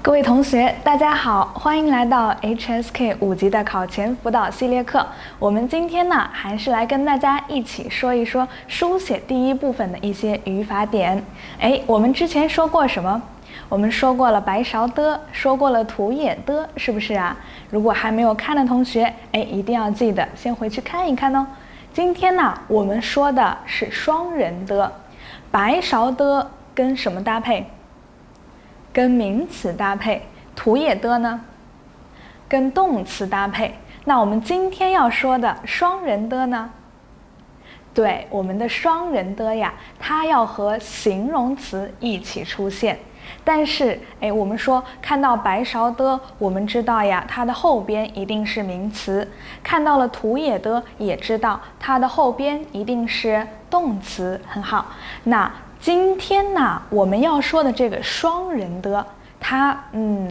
各位同學，大家好，歡迎來到 HSK 5級的考前輔導系列課。我們今天呢，還是來跟大家一起說一說書寫第一部分的一些語法點。我們之前說過什麼？我們說過了白勺的，說過了土也的，是不是啊？如果還沒有看的同學，一定要記得先回去看一看哦。今天呢，我們說的是雙人的，白勺的跟什麼搭配？跟名詞搭配。土也的呢，跟動詞搭配。那我們今天要說的雙人的呢？對，我們的雙人的呀，它要和形容詞一起出現。但是，我們說看到白勺的，我們知道呀，它的後邊一定是名詞；看到了土也的，也知道它的後邊一定是動詞。很好，那今天呢，我們要說的這個雙人的，它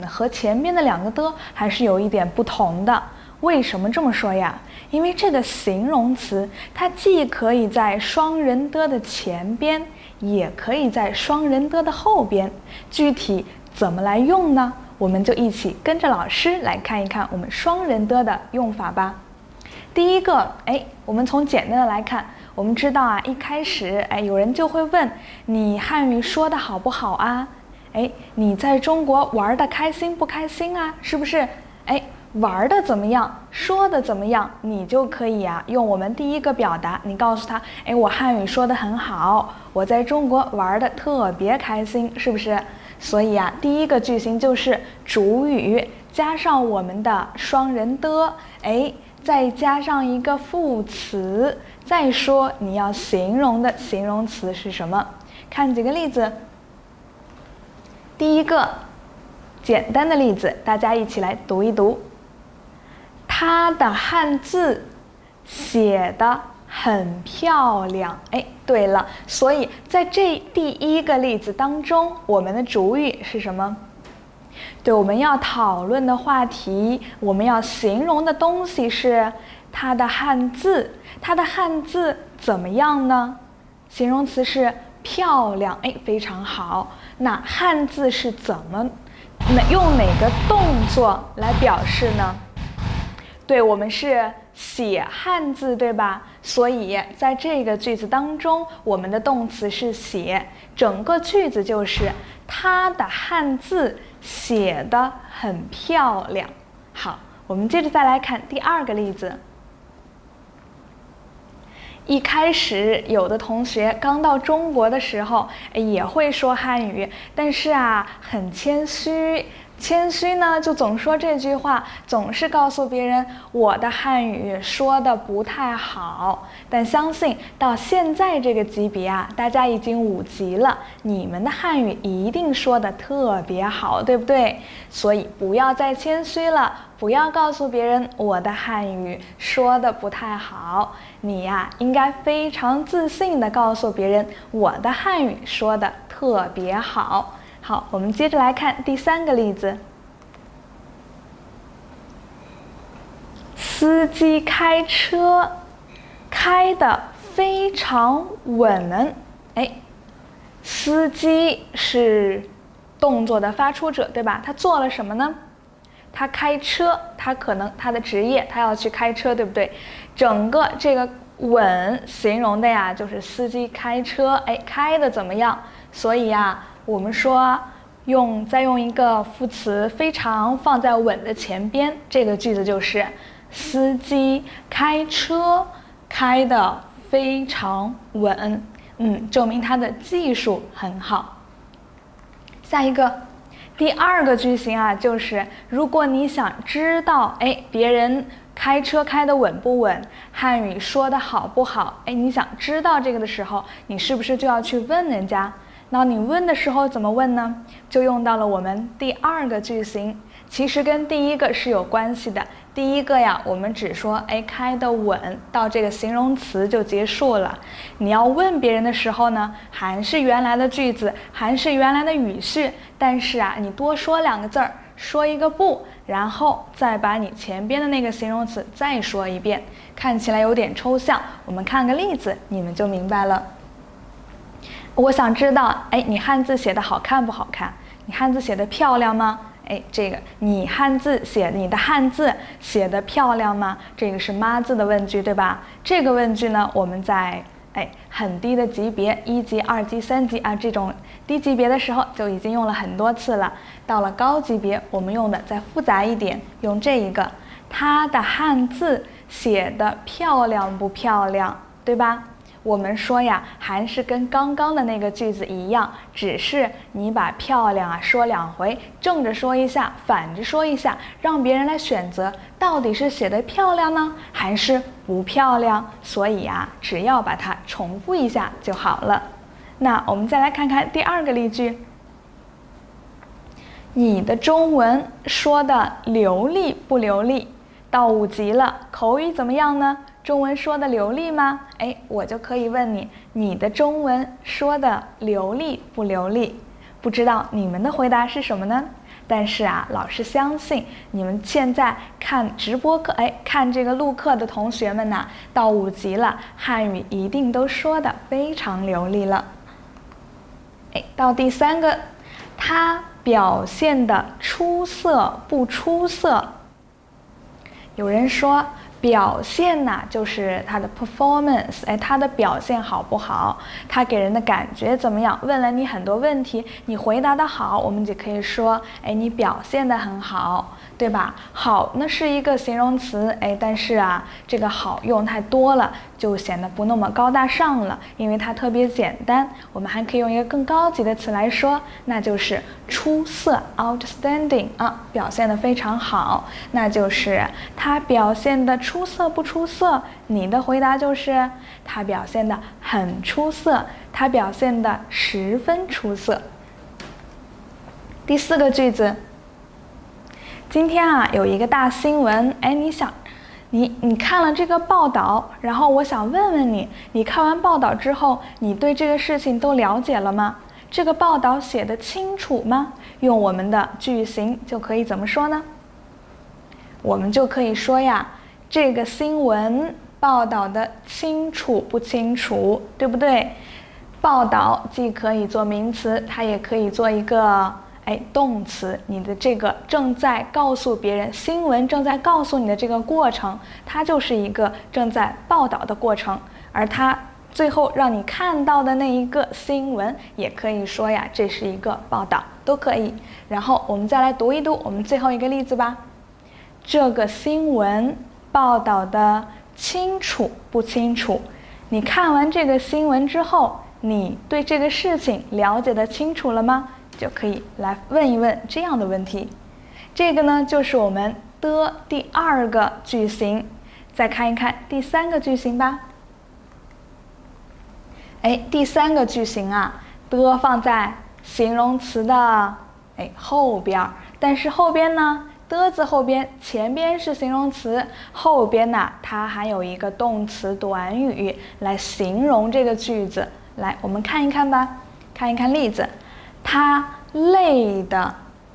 和前面的兩個的還是有一點不同的。為什麼這麼說呀？因為這個形容詞，它既可以在雙人的前邊，也可以在雙人的後邊。具體怎麼來用呢？我們就一起跟着老師來看一看我們雙人的用法吧。第一個，我們從簡單的來看，我們知道啊，一開始，有人就會問你漢語說得好不好啊？你在中國玩得開心不開心啊？是不是？玩的怎麼樣，說的怎麼樣，你就可以啊用我們第一個表達，你告訴他，我漢語說得很好，我在中國玩得特別開心，是不是？所以啊，第一個句型就是主語加上我們的雙人的，再加上一個副詞，再說你要形容的形容詞是什麼？看幾個例子。第一個簡單的例子，大家一起來讀一讀。他的漢字寫得很漂亮。對了，所以在這第一個例子當中，我們的主語是什麼？對，我們要討論的話題，我們要形容的東西是他的漢字。他的漢字怎麼樣呢？形容詞是漂亮，非常好。那漢字是怎麼用哪個動作來表示呢？對，我們是寫漢字，對吧？所以在這個句子當中，我們的動詞是寫，整個句子就是他的漢字寫得很漂亮。好，我們接着再來看第二個例子。一開始有的同學剛到中國的時候也會說漢語，但是啊很謙虛。謙虛呢，就總說這句話，總是告訴別人我的漢語說得不太好。但相信到現在這個級別啊，大家已經5級了，你們的漢語一定說得特別好，對不對？所以不要再謙虛了，不要告訴別人我的漢語說得不太好。你呀，應該非常自信地告訴別人我的漢語說得特別好。好，我們接着來看第三個例子。司機開車開得非常穩。司機是動作的發出者，對吧？他做了什麼呢？他開車，他可能他的職業，他要去開車，對不對？整個這個穩形容的呀，就是司機開車，開得怎麼樣？所以呀，我們說再用一個副詞非常放在穩的前邊，這個句子就是司機開車開得非常穩，證明他的技術很好。下一個，第二個句型啊，就是如果你想知道別人開車開得穩不穩，漢語說得好不好，你想知道這個的時候，你是不是就要去問人家？那你問的時候怎麼問呢？就用到了我們第二個句型，其實跟第一個是有關係的。第一個呀，我們只說開得穩，到這個形容詞就結束了。你要問別人的時候呢，還是原來的句子，還是原來的語序，但是啊，你多說2個字兒，說一個不，然後再把你前邊的那個形容詞再說一遍。看起來有點抽象，我們看個例子，你們就明白了。我想知道，你漢字寫得好看不好看？你漢字寫得漂亮嗎？這個你的漢字寫得漂亮嗎？這個是媽字的問句，对吧？這個問句呢，我們在很低的級別，1級、2級、3級啊，這種低級別的時候就已經用了很多次了。到了高級別，我們用的再複雜一點，用這一個，他的漢字寫得漂亮不漂亮，對吧？我們說呀，還是跟剛剛的那個句子一樣，只是你把漂亮啊說2回，正着說一下，反着說一下，讓別人來選擇到底是寫得漂亮呢，還是不漂亮。所以啊，只要把它重複一下就好了。那我們再來看看第2個例句。你的中文說的流利不流利？到5級了，口語怎麼樣呢？中文說的流利嗎？我就可以問你，你的中文說的流利不流利？不知道你們的回答是什麼呢？但是啊，老師相信你們現在看直播課，看這個錄課的同學們吶，到5級了，漢語一定都說得非常流利了。到第3個，他表現得出色不出色？有人說表現呢，就是他的 performance， 他的表现好不好，他給人的感覺怎麼樣？問了你很多問題，你回答得好，我們就可以說，你表現得很好，對吧？好，那是一個形容詞，但是啊，這個好用太多了，就顯得不那麼高大上了，因為它特別簡單。我們還可以用一個更高級的詞來說，那就是出色 ，outstanding 啊，表現得非常好，那就是他表現得出色不出色？你的回答就是他表現得很出色，他表現得十分出色。第4個句子。今天啊，有一個大新聞，你看了這個報道，然後我想問問你，你看完報道之後，你對這個事情都了解了嗎？這個報道寫得清楚嗎？用我們的句型就可以怎麼說呢？我們就可以說呀，這個新聞報道的清楚不清楚，對不對？報道既可以做名詞，它也可以做一個動詞，你的這個正在告訴別人，新聞正在告訴你的這個過程，它就是一個正在報道的過程，而它最後讓你看到的那一個新聞，也可以說呀，這是一個報道，都可以。然後我們再來讀一讀我們最後一個例子吧。這個新聞報道的清楚不清楚？你看完這個新聞之後，你對這個事情了解得清楚了嗎？就可以來問一問這樣的問題。這個呢，就是我們的第2個句型。再看一看第3個句型吧。第3個句型啊，的放在形容詞的後邊，但是後邊呢，的字後邊，前邊是形容詞，後邊呢，它還有一個動詞短語來形容這個句子。來，我們看一看吧，看一看例子。他累得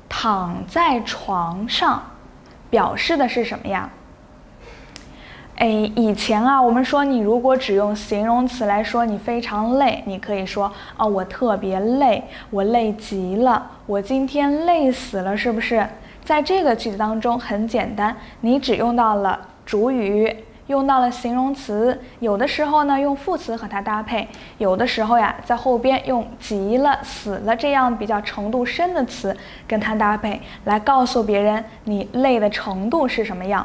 躺在床上，表示的是什麼呀？以前啊，我們說你如果只用形容詞來說你非常累，你可以說我特別累，我累極了，我今天累死了，是不是？在這個句子當中很簡單，你只用到了主語，用到了形容詞，有的時候呢用副詞和它搭配，有的时候呀在後邊用急了、死了這樣比較程度深的詞跟它搭配，來告訴別人你累的程度是什麼樣。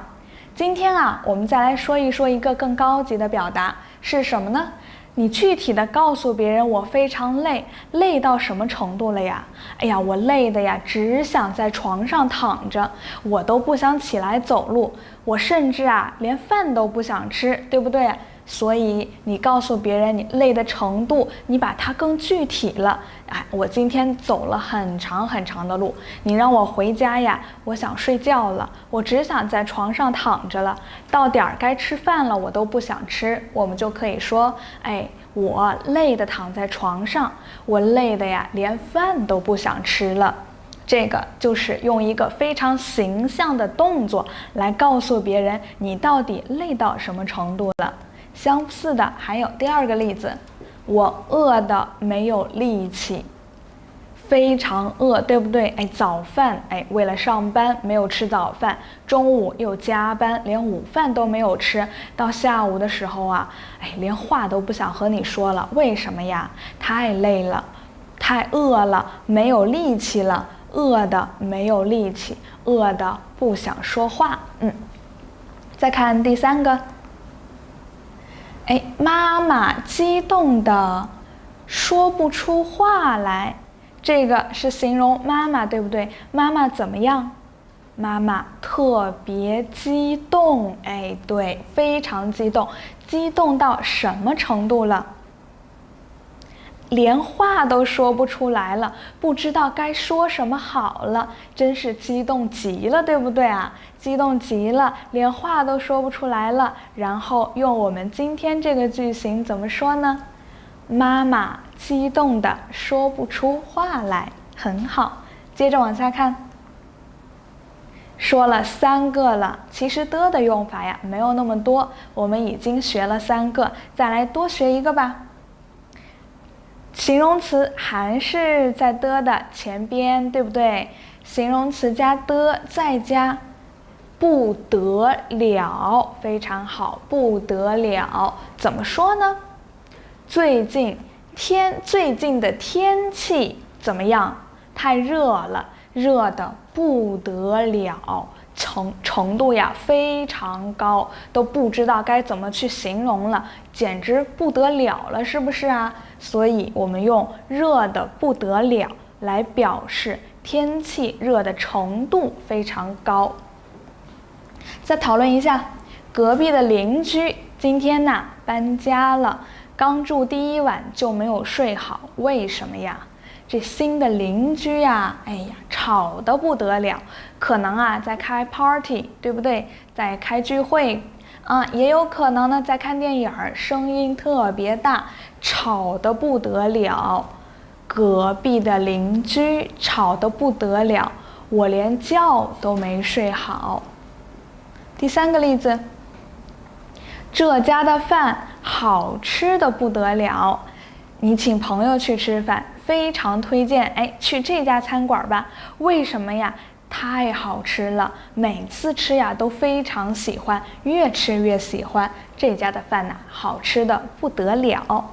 今天啊，我們再來說一說一個更高級的表達是什麼呢？你具體的告訴別人我非常累，累到什麼程度了呀？我累的呀，只想在床上躺着，我都不想起來走路，我甚至啊連飯都不想吃，对不对？所以你告訴別人你累的程度，你把它更具體了。我今天走了很長很長的路，你讓我回家呀，我想睡覺了，我只想在床上躺着了，到點兒該吃飯了，我都不想吃。我們就可以說，我累得躺在床上，我累得呀連飯都不想吃了。這個就是用一個非常形象的動作來告訴別人你到底累到什麼程度了。相似的還有第2個例子，我餓得沒有力氣。非常餓，對不對？哎，早飯，哎，為了上班沒有吃早飯，中午又加班，連午飯都沒有吃，到下午的時候啊，哎，連話都不想和你說了。為什麼呀？太累了，太餓了，沒有力氣了，餓的沒有力氣，餓的不想說話。再看第三個，哎，媽媽激動的說不出話來。這個是形容媽媽，對不對？媽媽怎麼樣？媽媽特別激動，哎，對，非常激動，激動到什麼程度了？連話都說不出來了，不知道該說什麼好了，真是激動極了，對不對啊？激動極了，連話都說不出來了。然後用我們今天這個句型怎麼說呢？媽媽激動的說不出話來，很好。接着往下看，說了3個了。其實的用法呀沒有那麼多，我們已經學了3個，再來多學一個吧。形容詞還是在的前邊，對不對？形容詞加的，再加不得了，非常好，不得了。怎麼說呢？最近的天氣怎麼樣？太熱了，熱得不得了，程度呀非常高，都不知道該怎麼去形容了，簡直不得了了，是不是啊？所以我們用熱得不得了來表示天氣熱的程度非常高。再討論一下，隔壁的鄰居今天呢搬家了，剛住第一晚就沒有睡好，為什麼呀？這新的鄰居呀，哎呀，吵得不得了，可能啊在開 party， 對不對？在開聚會，也有可能呢在看電影，聲音特別大，吵得不得了。隔壁的鄰居吵得不得了，我連覺都沒睡好。第3個例子，這家的飯好吃得不得了，你請朋友去吃飯，非常推薦，哎，去這家餐館吧。為什麼呀？太好吃了，每次吃呀都非常喜歡，越吃越喜歡。這家的飯好吃得不得了。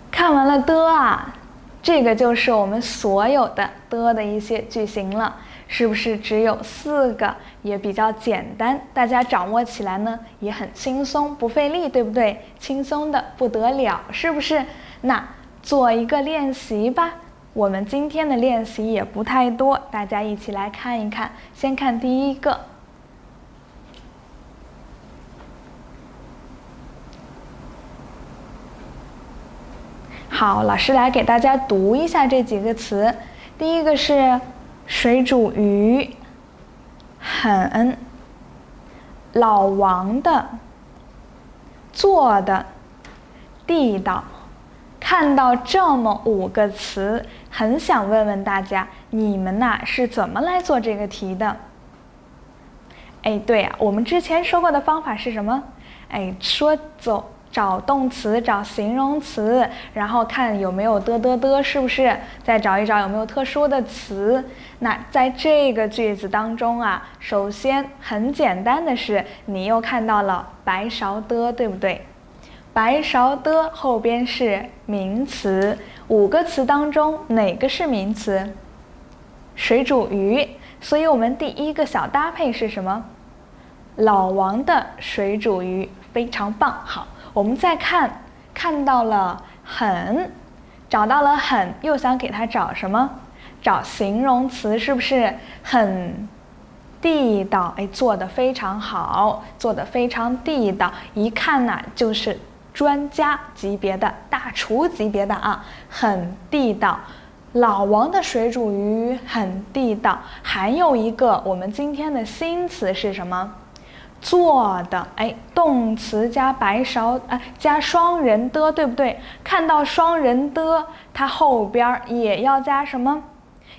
看完了的啊，這個就是我們所有的一些句型了。是不是只有4個，也比較簡單，大家掌握起來呢也很輕鬆，不費力，對不对？輕鬆的不得了，是不是？那做一個練習吧。我們今天的練習也不太多，大家一起來看一看。先看第一個。好，老師來給大家讀一下這幾個詞。第一個是水煮魚，很，老王的，做的，地道。看到這麼5個詞，很想問問大家，你們是怎麼來做這個題的？哎，对啊，我們之前說過的方法是什麼？哎，找動詞，找形容詞，然後看有沒有的，是不是？再找一找有沒有特殊的詞。那在這個句子當中啊，首先很簡單的是，你又看到了白勺的，對不對？白勺的後邊是名詞，5個詞當中哪個是名詞？水煮魚。所以我們第一個小搭配是什麼？老王的水煮魚，非常棒。好。我們再看到了很，找到了很，又想給它找什麼？找形容詞，是不是？很地道，哎，做得非常好，做得非常地道，一看就是專家級別的，大廚級別的啊，很地道。老王的水煮魚很地道。還有一個我們今天的新詞是什麼？做的，哎，動詞加白勺，加雙人的，对不對？看到双人的，它後邊也要加什麼？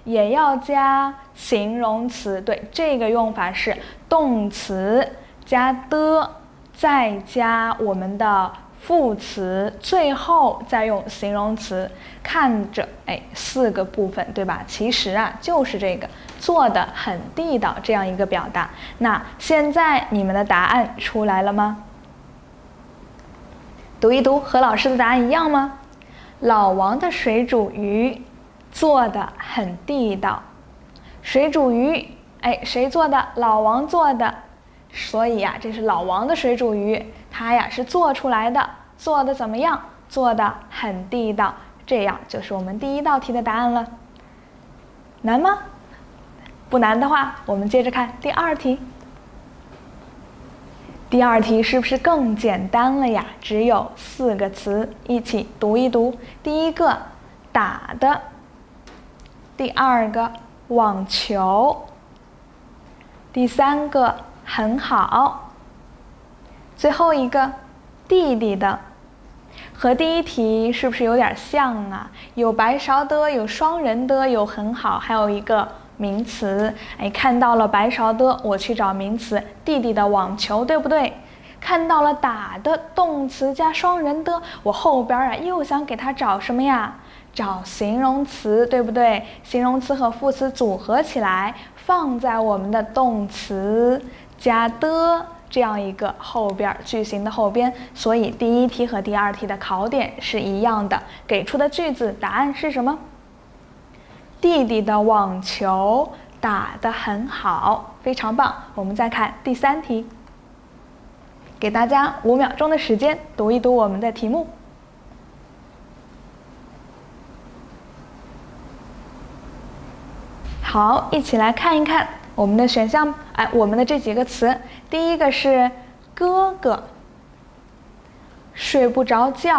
也要加形容詞。對，這個用法是動詞加的，再加我們的副詞，最後再用形容詞，看着4個部分，對吧？其實啊就是這個做得很地道這樣一個表達。那現在你們的答案出來了嗎？讀一讀，和老師的答案一樣嗎？老王的水煮魚做得很地道。水煮魚，誰做的？老王做的。所以呀，这是老王的水煮魚，它呀是做出來的，做得怎麼樣？做得很地道。這樣就是我們第一道題的答案了。難嗎？不難的話，我們接着看第二題。第二題是不是更簡單了呀？只有4個詞，一起讀一讀。第一個打的，第二個網球，第三個很好，最後一個弟弟的。和第一題是不是有點像啊？有白勺的，有双人的，有很好，還有一個名詞。看到了白勺的，我去找名詞，弟弟的網球，對不对？看到了打的動詞加雙人的，我後邊又想給它找什麼呀？找形容詞，對不對？形容詞和副詞組合起來，放在我們的動詞加的這樣一個後邊，句型的後邊。所以第一題和第二題的考點是一樣的，給出的句子答案是什麼？弟弟的網球打得很好，非常棒。我們再看第三題，給大家5秒鐘的時間讀一讀我們的題目。好，一起來看一看我們的選項，我們的這幾個詞。第一個是哥哥，睡不着覺，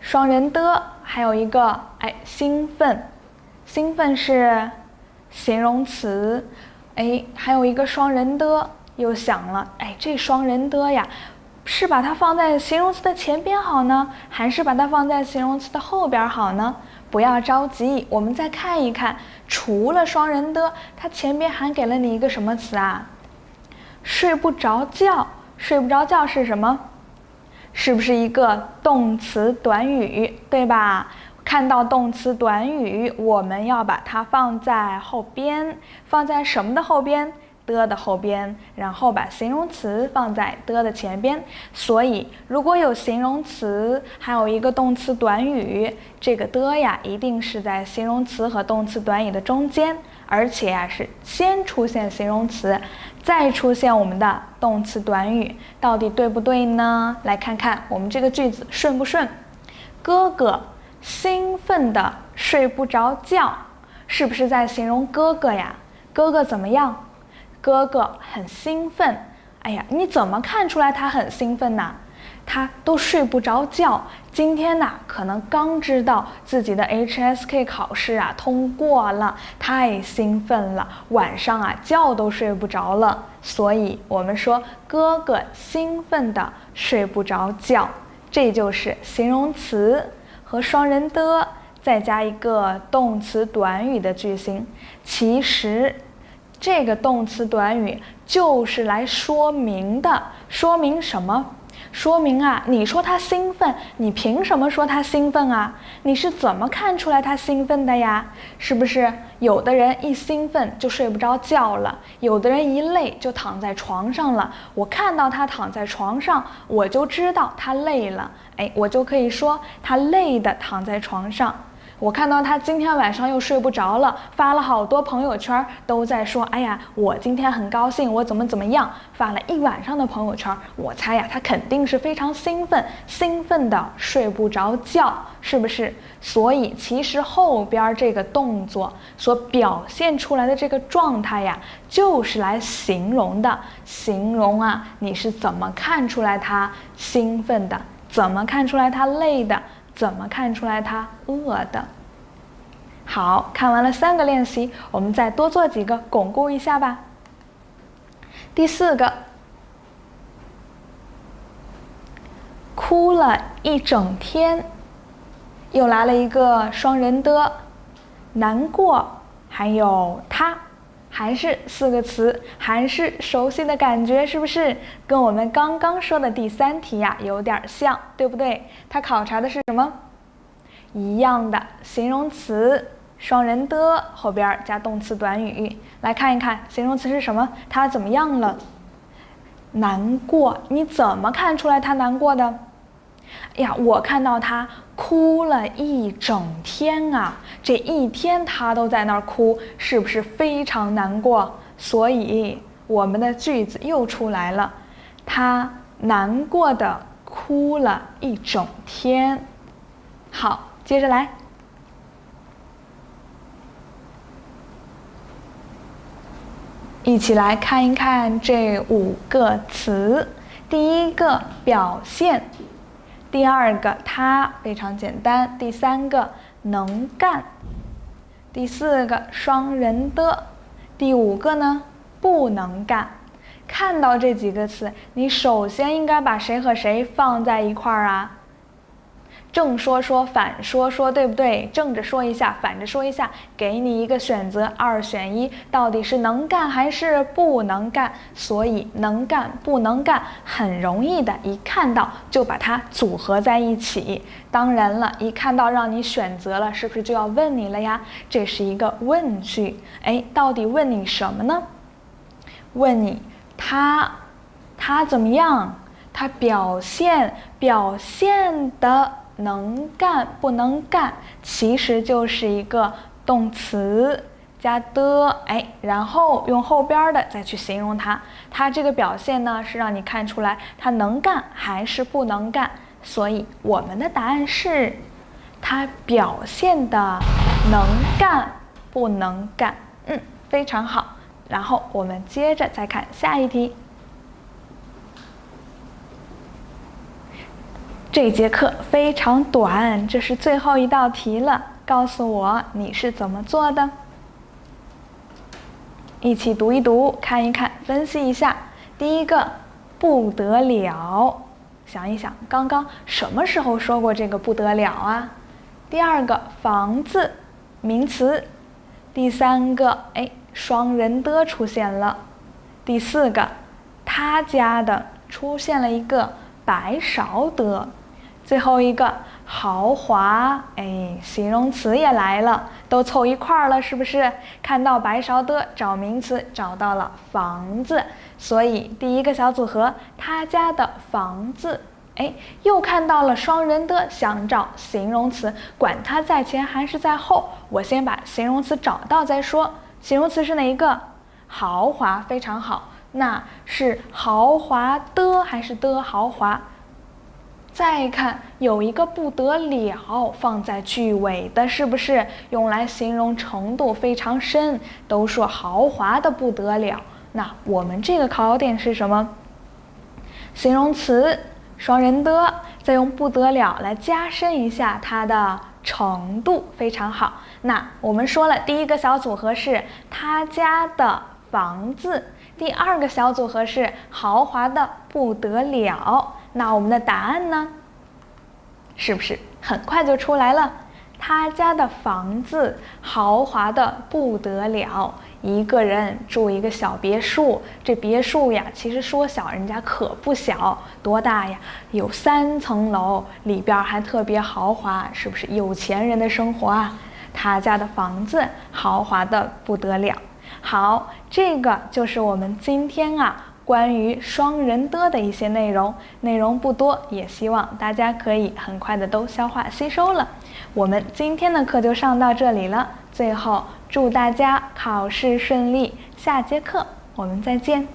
雙人的，還有一個興奮，興奮是形容詞，還有一個雙人的，又想了，這雙人的呀，是把它放在形容詞的前邊好呢，還是把它放在形容詞的後邊好呢？不要着急，我們再看一看，除了雙人的，它前邊還給了你一個什麼詞啊？睡不着覺，睡不着覺是什麼？是不是一個動詞短語，對吧？看到動詞短語，我們要把它放在後邊，放在什麼的後邊？的後邊，然後把形容詞放在的前邊。所以如果有形容詞，還有一個動詞短語，這個的呀一定是在形容詞和動詞短語的中間，而且呀是先出現形容詞，再出現我們的動詞短語，到底對不對呢？來看看我們這個句子順不順。哥哥興奮地睡不着覺，是不是在形容哥哥呀？哥哥怎麼樣？哥哥很興奮，你怎麼看出來他很興奮呢？他都睡不着覺，今天呢可能剛知道自己的 HSK 考試通過了，太興奮了，晚上覺都睡不着了。所以我們說哥哥興奮地睡不着覺，這就是形容詞和雙人的再加一個動詞短語的句型。其實這個動詞短語就是來說明的，說明什麼？說明你說他興奮，你憑什麼說他興奮啊？你是怎麼看出來他興奮的呀？是不是有的人一興奮就睡不着覺了，有的人一累就躺在床上了？我看到他躺在床上，我就知道他累了，我就可以說他累得躺在床上。我看到他今天晚上又睡不着了，發了好多朋友圈，都在說，我今天很高興，我怎麼樣，發了一晚上的朋友圈，我猜他肯定是非常興奮的睡不着覺，是不是？所以其實後邊這個動作所表現出來的這個狀態呀，就是來形容的，形容你是怎麼看出來他興奮的，怎麼看出來他累的，怎麼看出來他餓的？好，看完了3個練習，我們再多做幾個鞏固一下吧。第4個，哭了一整天，又來了一個雙人的，難過，還有他，還是4個詞，還是熟悉的感覺，是不是？跟我們剛剛說的第3題呀，有點像，對不對？它考察的是什麼？一樣的形容詞，雙人的後邊加動詞短語。來看一看形容詞是什麼？它怎麼樣了？難過，你怎麼看出來他難過的？哎呀，我看到他哭了一整天啊，這一天他都在那兒哭，是不是非常難過？所以我們的句子又出來了，他難過的哭了一整天。好，接着來。一起來看一看這5個詞。第一個表現，第2個他非常簡單，第3個能幹，第4個雙人的，第5個呢不能幹。看到這幾個詞，你首先應該把誰和誰放在一塊兒啊？正說說，反說說，對不对？正着說一下，反着說一下，給你一個選擇，2選1，到底是能幹還是不能幹？所以能幹不能幹很容易的，一看到就把它組合在一起。當然了，一看到讓你選擇了，是不是就要問你了呀？這是一個問句，哎，到底問你什麼呢？問你他怎麼樣？他表現的能幹不能幹，其實就是一個動詞加的，哎，然後用後邊的再去形容它。它這個表現呢，是讓你看出來它能幹還是不能幹。所以我們的答案是，它表現的能幹不能幹。非常好。然後我們接着再看下一題。這節課非常短，這是最後一道題了，告訴我你是怎麼做的。一起讀一讀，看一看，分析一下。第一個，不得了，想一想，剛剛什麼時候說過這個不得了啊？第2個，房子，名詞。第3個，哎，雙人的出現了。第4個，他家的出現了一個白勺的。最後一個豪華，哎，形容詞也來了，都湊一塊兒了，是不是？看到白勺的，找名詞，找到了房子，所以第一個小組合，他家的房子。哎，又看到了雙人的，想找形容詞，管它在前還是在後，我先把形容詞找到再說。形容詞是哪一個？豪華，非常好。那是豪华的還是的豪華？再看有一個不得了放在句尾的，是不是用來形容程度非常深？都說豪華的不得了，那我們這個考點是什麼？形容詞雙人的，再用不得了來加深一下它的程度，非常好。那我們說了，第一個小組合是他家的房子，第2個小組合是豪華的不得了。那我們的答案呢？是不是很快就出来了？他家的房子豪華的不得了，一個人住一個小別墅，這別墅呀，其實說小人家可不小，多大呀？有3層樓，裡邊還特別豪華，是不是有錢人的生活啊？他家的房子豪華的不得了。好，這個就是我們今天關於雙人的一些內容不多，也希望大家可以很快的都消化吸收了。我們今天的課就上到這裡了，最後祝大家考試順利，下節課我們再見。